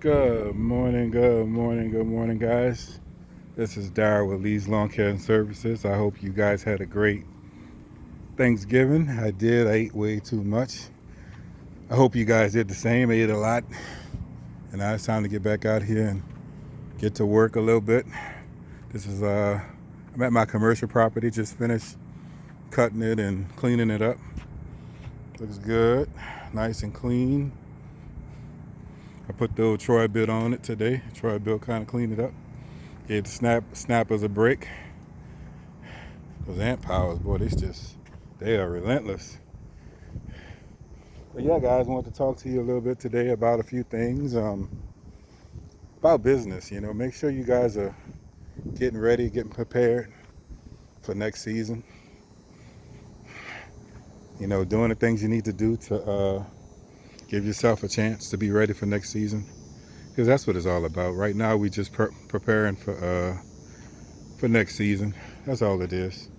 Good morning, guys. This is Darrell with Lee's Lawn Care and Services. I hope you guys had a great Thanksgiving. I did. I ate way too much. I hope you guys did the same. I ate a lot. And now it's time to get back out here and get to work a little bit. I'm at my commercial property, just finished cutting it and cleaning it up. Looks good, nice and clean. I put the old Troy-Bilt on it today. Troy-Bilt kind of cleaned it up. Gave the snappers a break. Those ant powers, boy, they are relentless. But yeah, guys, I want to talk to you a little bit today about a few things about business. Make sure you guys are getting ready, getting prepared for next season. Doing the things you need to do to give yourself a chance to be ready for next season. Because that's what it's all about. Right now, we just preparing for next season. That's all it is.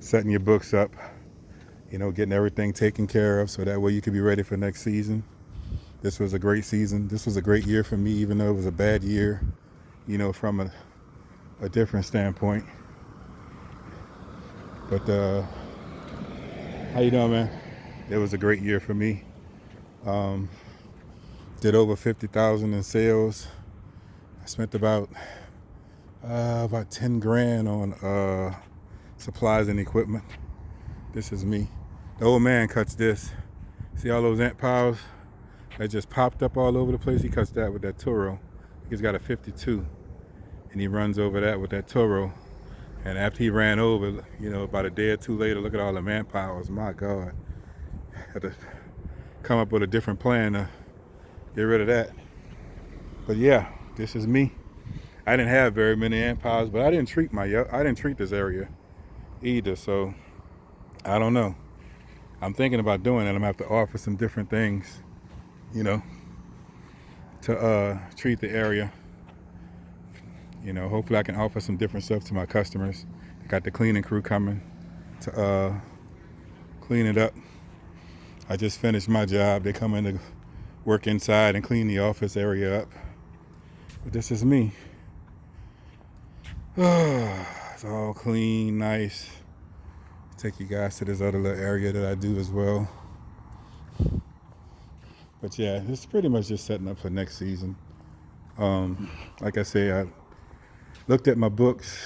Setting your books up. Getting everything taken care of so that way you can be ready for next season. This was a great season. This was a great year for me, even though it was a bad year, from a different standpoint. But how you doing, man? It was a great year for me. Did over 50,000 in sales. I spent about 10 grand on supplies and equipment. This is me. The old man cuts this. See all those ant piles that just popped up all over the place? He cuts that with that Toro. He's got a 52, and he runs over that with that Toro. And after he ran over, about a day or two later, look at all the ant piles. My God. Had to come up with a different plan to get rid of that. But yeah, this is me. I didn't have very many ant piles, but I didn't treat this area either. So I don't know. I'm thinking about doing it. I'm gonna have to offer some different things, to treat the area. Hopefully I can offer some different stuff to my customers. I got the cleaning crew coming to clean it up. I just finished my job. They come in to work inside and clean the office area up. But this is me. It's all clean, nice. Take you guys to this other little area that I do as well. But yeah, it's pretty much just setting up for next season. Like I say, I looked at my books,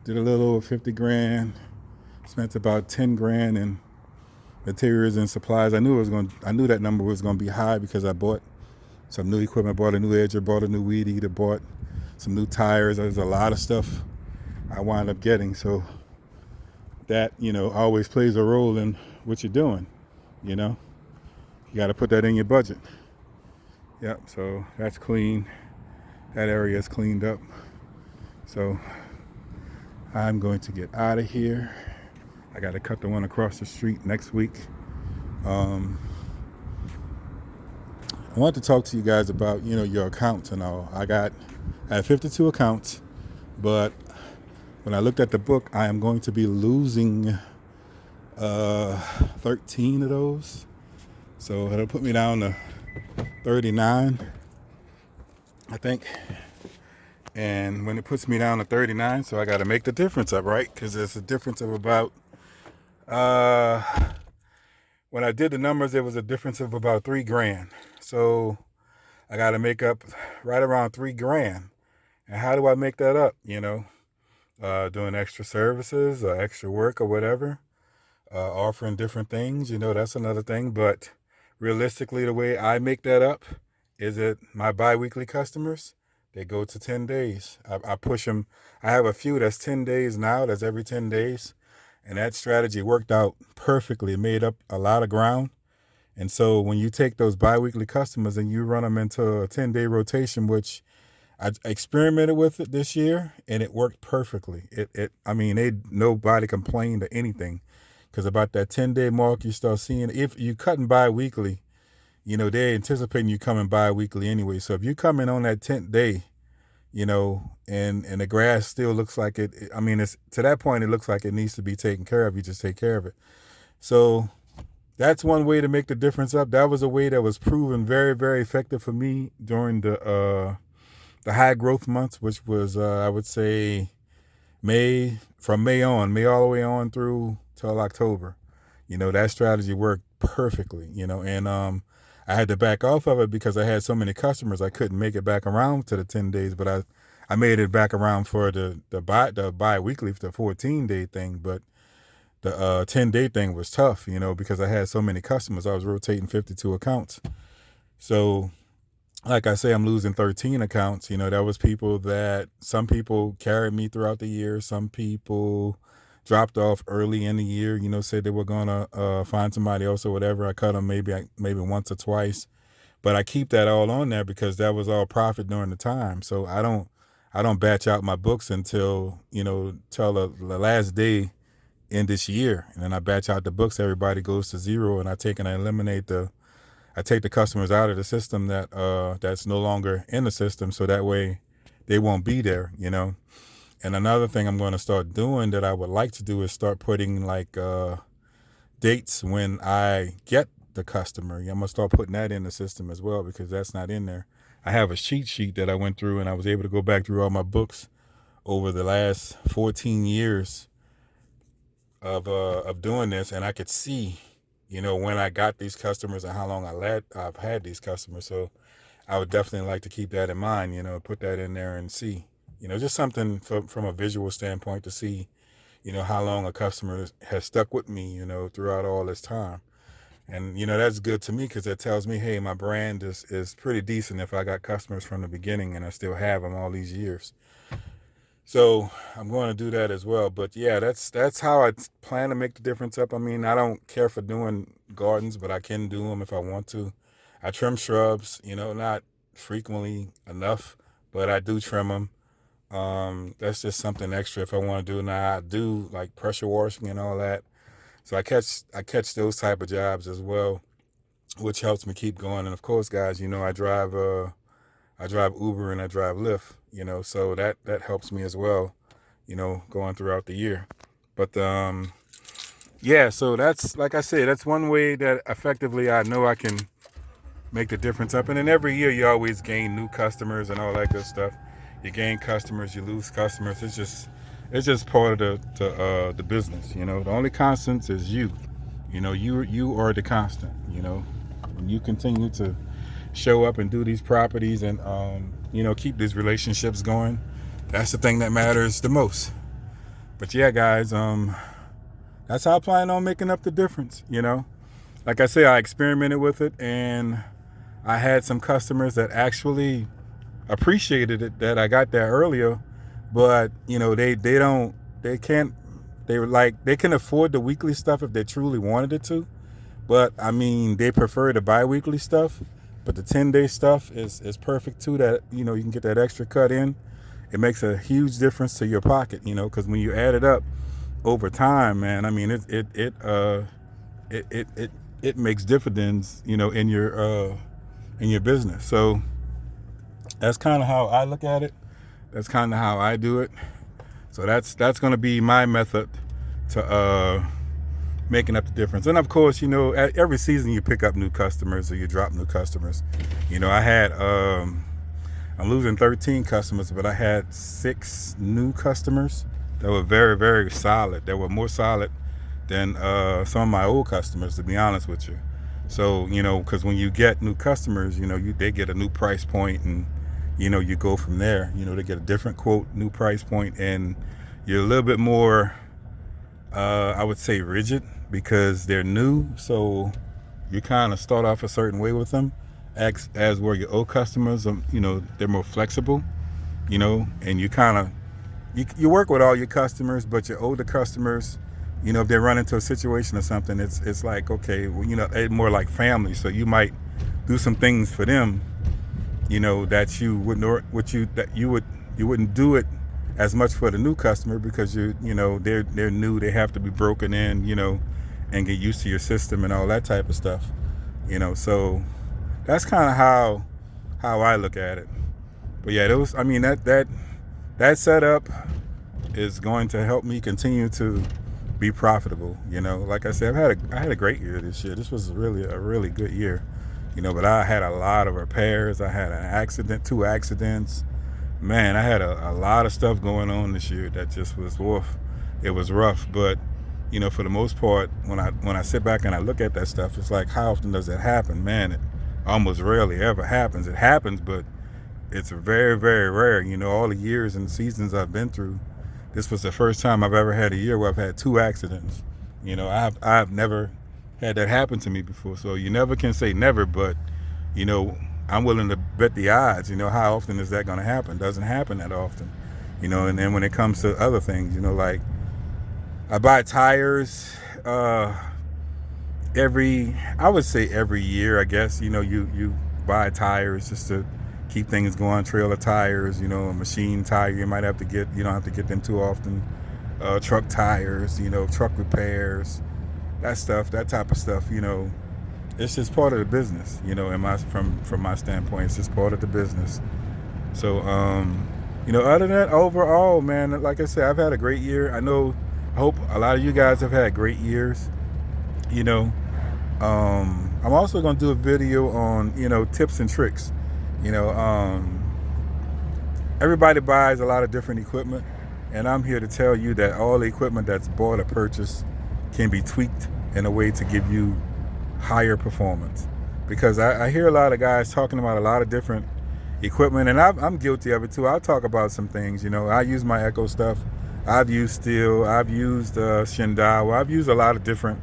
did a little over 50 grand, spent about 10 grand in materials and supplies. I knew that number was gonna be high because I bought some new equipment, bought a new edger, bought a new weed eater, bought some new tires. There's a lot of stuff I wound up getting. So that, always plays a role in what you're doing. You got to put that in your budget. Yep, so that's clean. That area is cleaned up. So I'm going to get out of here. I got to cut the one across the street next week. I want to talk to you guys about, your accounts and all. I have 52 accounts, but when I looked at the book, I am going to be losing 13 of those. So it'll put me down to 39, I think. And when it puts me down to 39, so I got to make the difference up, right? Because there's a difference of about, when I did the numbers, there was a difference of about 3 grand. So I got to make up right around 3 grand. And how do I make that up? Doing extra services or extra work or whatever, offering different things, that's another thing. But realistically, the way I make that up is that my bi-weekly customers, they go to 10 days. I push them. I have a few that's 10 days now. That's every 10 days. And that strategy worked out perfectly. It made up a lot of ground. And so when you take those bi-weekly customers and you run them into a 10-day rotation, which I experimented with it this year, and it worked perfectly. Nobody complained or anything, because about that 10-day mark, you start seeing, if you cutting bi-weekly, they're anticipating you coming bi-weekly anyway. So if you come in on that 10th day, and the grass still looks like it's to that point, it looks like it needs to be taken care of. You just take care of it. So that's one way to make the difference up. That was a way that was proven very, very effective for me during the high growth months, which was I would say May all the way on through till October. That strategy worked perfectly. And I had to back off of it because I had so many customers I couldn't make it back around to the 10 days, but I made it back around for the bi-weekly, the 14-day thing. But the 10-day thing was tough, because I had so many customers. I was rotating 52 accounts. So like I say, I'm losing 13 accounts. That was some people carried me throughout the year. Some people dropped off early in the year, said they were going to find somebody else or whatever. I cut them maybe once or twice. But I keep that all on there because that was all profit during the time. So I don't batch out my books until, till the last day in this year. And then I batch out the books. Everybody goes to zero, and I take the customers out of the system that's no longer in the system, so that way they won't be there, And another thing I'm going to start doing that I would like to do is start putting like dates when I get the customer. I'm going to start putting that in the system as well, because that's not in there. I have a cheat sheet that I went through, and I was able to go back through all my books over the last 14 years of doing this, and I could see when I got these customers and how long I've had these customers. So I would definitely like to keep that in mind, put that in there and see, just something from a visual standpoint to see, how long a customer has stuck with me, throughout all this time. And, that's good to me because that tells me, hey, my brand is pretty decent if I got customers from the beginning and I still have them all these years. So I'm going to do that as well. But yeah, that's how I plan to make the difference up. I mean, I don't care for doing gardens, but I can do them if I want to. I trim shrubs, not frequently enough, but I do trim them. That's just something extra if I want to do. Now I do like pressure washing and all that. So I catch those type of jobs as well, which helps me keep going. And of course, guys, I drive Uber and I drive Lyft, so that helps me as well, going throughout the year. But yeah, so that's, like I said, that's one way that effectively I know I can make the difference up. And then every year you always gain new customers and all that good stuff. You gain customers, you lose customers. It's just part of the business. The only constant is you. You are the constant. When you continue to show up and do these properties and keep these relationships going, that's the thing that matters the most. But yeah, guys, that's how I plan on making up the difference. Like I say, I experimented with it, and I had some customers that actually appreciated it that I got there earlier, but they can afford the weekly stuff if they truly wanted it to, but I mean, they prefer the bi-weekly stuff. But the 10-day stuff is perfect too, that you can get that extra cut in. It makes a huge difference to your pocket, because when you add it up over time, man, I mean, it makes dividends, in your business. So that's kind of how I look at it. That's kind of how I do it. So that's going to be my method to making up the difference. And of course, every season you pick up new customers or you drop new customers. I had I'm losing 13 customers, but I had 6 new customers that were very, very solid. They were more solid than some of my old customers, to be honest with you. So, because when you get new customers, they get a new price point, and, you go from there. They get a different quote, new price point, and you're a little bit more, I would say, rigid because they're new. So you kind of start off a certain way with them, as where your old customers, they're more flexible, and you kind of, you work with all your customers, but your older customers, if they run into a situation or something, it's like, okay, well, they're more like family. So you might do some things for them, that you wouldn't do it as much for the new customer because they're new. They have to be broken in, and get used to your system and all that type of stuff, So that's kind of how I look at it. But yeah, that setup is going to help me continue to be profitable. You know, like I said, I had a great year this year. This was really a really good year. You know, but I had a lot of repairs. I had an accident, 2 accidents. Man, I had a lot of stuff going on this year that just was rough. It was rough, but you know, for the most part, when I sit back and I look at that stuff, it's like, how often does that happen? Man, it almost rarely ever happens. It happens, but it's very, very rare. You know, all the years and seasons I've been through, this was the first time I've ever had a year where I've had 2 accidents. You know, I've never had that happen to me before. So you never can say never, but you know, I'm willing to bet the odds. You know, how often is that going to happen? Doesn't happen that often. You know, and then when it comes to other things, you know, like I buy tires I would say every year, I guess. You know, you buy tires just to keep things going. Trailer tires, you know, a machine tire you might have to get. You don't have to get them too often. Truck tires, you know, truck repairs, that type of stuff. You know, it's just part of the business. You know, from my standpoint, it's just part of the business. So, you know, other than that, overall, man, like I said, I've had a great year. I hope a lot of you guys have had great years. You know, I'm also going to do a video on, you know, tips and tricks. You know, everybody buys a lot of different equipment, and I'm here to tell you that all the equipment that's bought or purchased can be tweaked in a way to give you higher performance. Because I hear a lot of guys talking about a lot of different equipment, and I'm guilty of it too. I'll talk about some things. You know, I use my Echo stuff. I've used Steel. I've used Shindawa. I've used a lot of different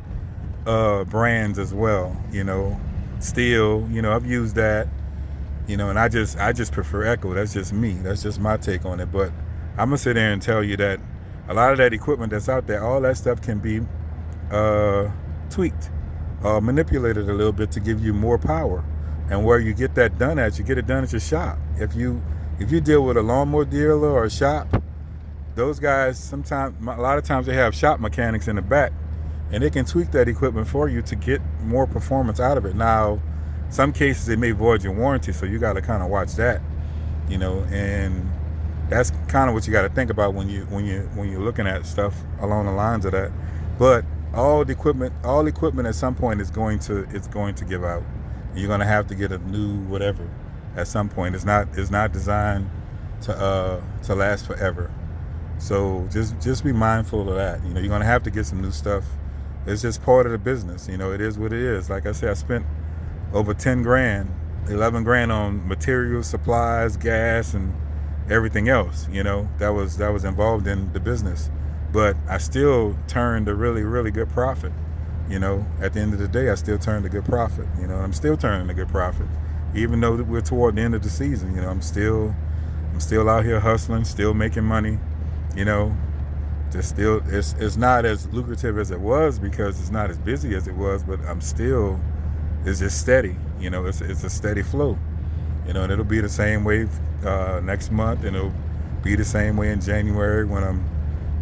brands as well. You know, Steel. You know, I've used that. You know, and I just prefer Echo. That's just me. That's just my take on it. But I'm gonna sit there and tell you that a lot of that equipment that's out there, all that stuff can be tweaked, manipulated a little bit to give you more power. And where you get that done at, you get it done at your shop. If you deal with a lawnmower dealer or a shop, those guys a lot of times they have shop mechanics in the back, and they can tweak that equipment for you to get more performance out of it. Now, some cases they may void your warranty, so you got to kind of watch that, you know, and that's kind of what you got to think about when you're looking at stuff along the lines of that. But all equipment at some point is going to give out. You're going to have to get a new whatever at some point. It's not designed to last forever. So just be mindful of that. You know, you're going to have to get some new stuff. It's just part of the business. You know, it is what it is. Like I said, I spent over 10 grand, 11 grand on materials, supplies, gas, and everything else, you know, that was involved in the business. But I still turned a really, really good profit. You know, at the end of the day, I still turned a good profit. You know, and I'm still turning a good profit. Even though we're toward the end of the season, you know, I'm still out here hustling, still making money. You know, it's not as lucrative as it was because it's not as busy as it was, but it's just steady. You know, it's a steady flow. You know, and it'll be the same way next month, and it'll be the same way in January when I'm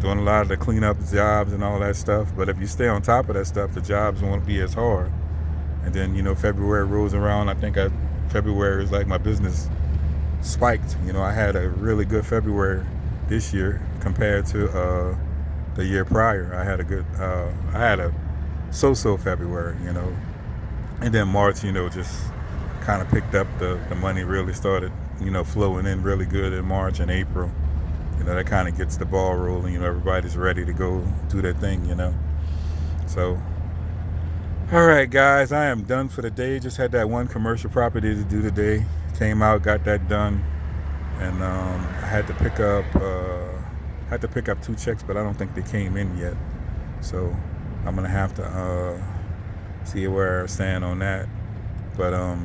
doing a lot of the cleanup jobs and all that stuff. But if you stay on top of that stuff, the jobs won't be as hard. And then, you know, February rolls around. I think February is like my business spiked. You know, I had a really good February this year compared to the year prior. I had a so-so February, you know. And then March, you know, just kind of picked up. The money really started, you know, flowing in really good in March and April. You know, that kind of gets the ball rolling. You know, everybody's ready to go do their thing, you know. So, all right, guys, I am done for the day. Just had that one commercial property to do today. Came out, got that done. And I had to pick up 2 checks, but I don't think they came in yet. So I'm going to have to see where I stand on that. But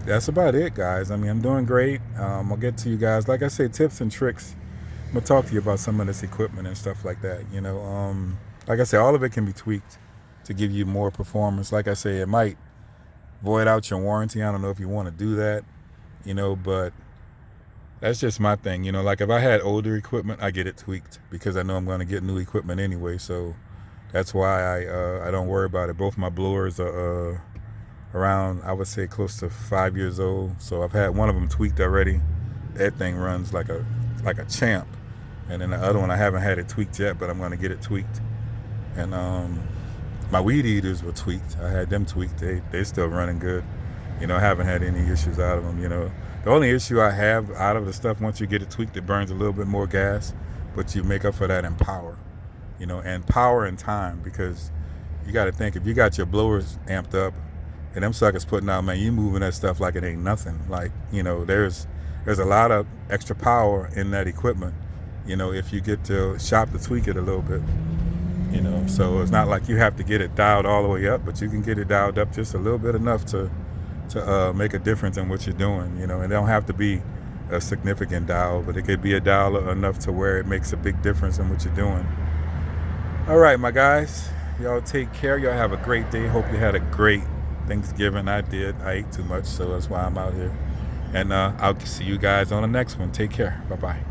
that's about it, guys. I mean, I'm doing great. I'll get to you guys. Like I said, tips and tricks. I'm going to talk to you about some of this equipment and stuff like that. You know, like I said, all of it can be tweaked to give you more performance. Like I say, it might void out your warranty. I don't know if you want to do that, you know, but that's just my thing. You know, like if I had older equipment, I get it tweaked because I know I'm going to get new equipment anyway. So that's why I don't worry about it. Both my blowers are around, I would say, close to 5 years old. So I've had one of them tweaked already. That thing runs like a champ. And then the other one, I haven't had it tweaked yet, but I'm going to get it tweaked. And my weed eaters were tweaked. I had them tweaked. They still running good. You know, I haven't had any issues out of them. You know, the only issue I have out of the stuff, once you get it tweaked, it burns a little bit more gas, but you make up for that in power. You know, and power and time, because you got to think, if you got your blowers amped up and them suckers putting out, man, you moving that stuff like it ain't nothing. Like, you know, there's a lot of extra power in that equipment, you know, if you get to shop to tweak it a little bit, you know. So it's not like you have to get it dialed all the way up, but you can get it dialed up just a little bit enough to make a difference in what you're doing, you know. And it don't have to be a significant dial, but it could be a dial enough to where it makes a big difference in what you're doing. All right, my guys, y'all take care. Y'all have a great day. Hope you had a great Thanksgiving. I did. I ate too much, so that's why I'm out here. And I'll see you guys on the next one. Take care. Bye-bye.